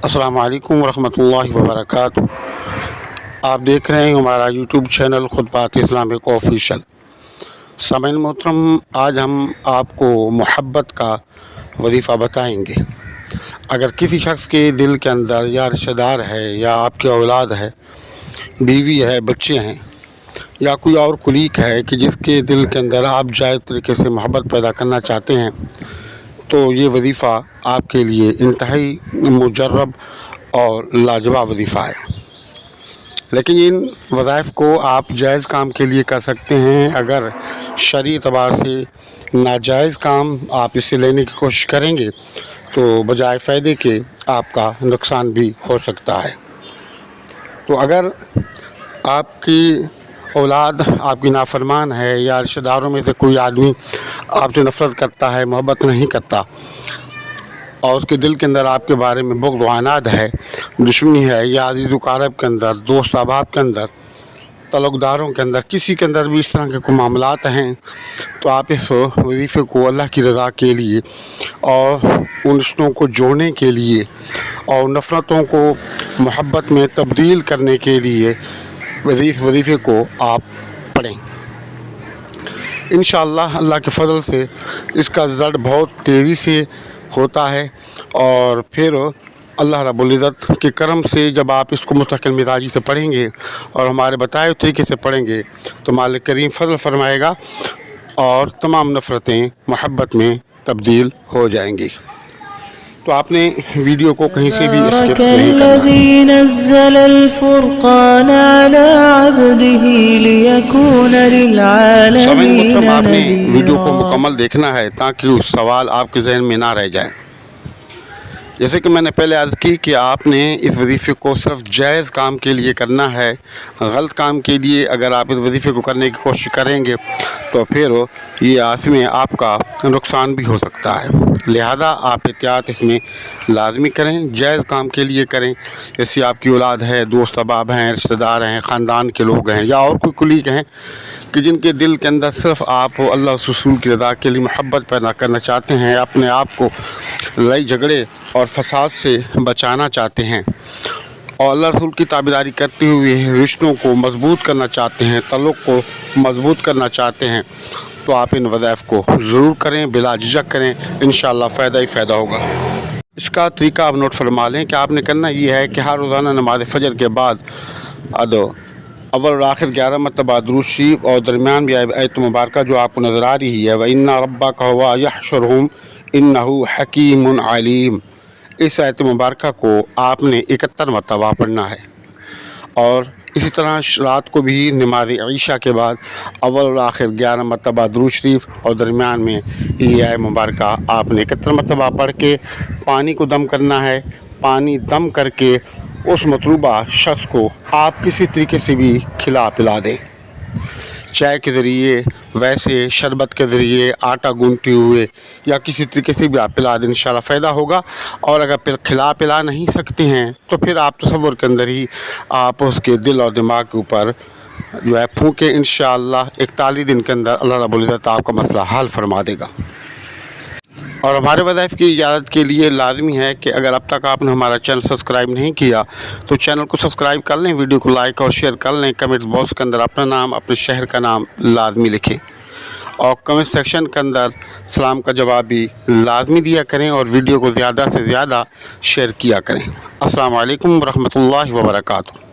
अस्सलाम वालेकुम वरहमतुल्लाहि वबरकातुहू। आप देख रहे हैं हमारा यूट्यूब चैनल खुतबात इस्लामिक ऑफिशियल। सामईन मोहतरम, आज हम आपको मोहब्बत का वजीफ़ा बताएंगे। अगर किसी शख्स के दिल के अंदर या रिश्तेदार है या आपकी औलाद है, बीवी है, बच्चे हैं या कोई और कुलीग है कि जिसके दिल के अंदर आप जायज़ तरीके से मोहब्बत पैदा करना चाहते हैं, तो ये वजीफ़ा आपके लिए इंतहाई मुजर्रब और लाजवाब वजीफ़ा है। लेकिन इन वज़ाइफ को आप जायज़ काम के लिए कर सकते हैं। अगर शरई एतबार से नाजायज़ काम आप इससे लेने की कोशिश करेंगे तो बजाय फ़ायदे के आपका नुकसान भी हो सकता है। तो अगर आपकी औलाद आपकी नाफरमान है या रिश्तेदारों में से कोई आदमी आपसे नफ़रत करता है, मोहब्बत नहीं करता और उसके दिल के अंदर आपके बारे में बुग़्ज़ व अनाद है, दुश्मनी है या अज़ीज़ व अक़ारब के अंदर, दोस्त अहबाब के अंदर, तल्लुक़दारों के अंदर, किसी के अंदर भी इस तरह के कोई मामलात हैं, तो आप इस वजीफ़े को अल्लाह की रज़ा के लिए और उन रिश्तों को जोड़ने के लिए और नफ़रतों को मोहब्बत में तब्दील करने के लिए वजीफ़े को आप पढ़ें। इंशाअल्लाह अल्लाह के फ़ज़ल से इसका रिज़ल्ट बहुत तेज़ी से होता है और फिर अल्लाह रब्बुल इज़्ज़त के करम से जब आप इसको मुस्तकिल मिजाजी से पढ़ेंगे और हमारे बताए हुए तरीके से पढ़ेंगे तो मालिक करीम फ़ज़ल फरमाएगा और तमाम नफ़रतें मोहब्बत में तब्दील हो जाएंगी। तो आपने वीडियो को कहीं से भी स्किप नहीं करना। सामईन, आपने वीडियो को मुकम्मल देखना है ताकि उस सवाल आपके जहन में ना रह जाए। जैसे कि मैंने पहले अर्ज़ की कि आपने इस वजीफ़े को सिर्फ जायज़ काम के लिए करना है। गलत काम के लिए अगर आप इस वजीफ़े को करने की कोशिश करेंगे तो फिर ये आसमें आपका नुकसान भी हो सकता है। लिहाजा आप एहतियात इसमें लाजमी करें, जायज़ काम के लिए करें। जैसे आपकी औलाद है, दोस्त अहबाब हैं, रिश्तेदार हैं, ख़ानदान के लोग हैं या और कोई कुलीग हैं कि जिनके दिल के अंदर सिर्फ आप अल्लाह रसूल की रज़ा के लिए मोहब्बत पैदा करना चाहते हैं, अपने आप को लड़ाई झगड़े और फसाद से बचाना चाहते हैं और अल्लाह रसूल की ताबेदारी करते हुए रिश्तों को मजबूत करना चाहते हैं, तल्लुक़ को मजबूत करना चाहते हैं, तो आप इन वज़ाइफ को ज़रूर करें, बिला झिझक करें। इंशाअल्लाह फ़ायदा ही फ़ायदा होगा। इसका तरीका आप नोट फरमा लें कि आपने करना ये है कि हर रोज़ाना नमाज फ़जर के बाद अव्वल और आखिर 11 मरतबा दुरूद शरीफ और दरमियान भी आयत मुबारक जो आपको नज़र आ रही है, व इन्ना रब्बका हुवा यहशुरुहुम इन्नहु हकीमुन अलीम, इस आयत मुबारक को आपने 71 मरतबा पढ़ना है। और इसी तरह रात को भी नमाज ईशा के बाद अव्वल और आखिर 11 मरतबा दुरूद शरीफ और दरमियान में ये आयत मुबारक आपने 71 मरतबा पढ़ के पानी को दम करना है। पानी दम करके उस मतलूबा शख्स को आप किसी तरीके से भी खिला पिला दें, चाय के ज़रिए, वैसे शरबत के ज़रिए, आटा गूंथते हुए या किसी तरीके से भी आप पिला दें, इंशाल्लाह फ़ायदा होगा। और अगर खिला पिला नहीं सकते हैं तो फिर आप तसव्वुर के अंदर ही आप उसके दिल और दिमाग के ऊपर जो है फूँके, इंशाल्लाह 41 दिन के अंदर अल्लाह रब्बुल इज़्ज़त आपका मसला हल फरमा देगा। और हमारे वज़ाइफ की इजाज़त के लिए लाजमी है कि अगर अब तक आपने हमारा चैनल सब्सक्राइब नहीं किया तो चैनल को सब्सक्राइब कर लें, वीडियो को लाइक और शेयर कर लें। कमेंट्स बॉक्स के अंदर अपना नाम, अपने शहर का नाम लाजमी लिखें और कमेंट सेक्शन के अंदर सलाम का जवाब भी लाजमी दिया करें और वीडियो को ज़्यादा से ज़्यादा शेयर किया करें। अस्सलाम वालेकुम रहमतुल्लाहि व बरकातुहू।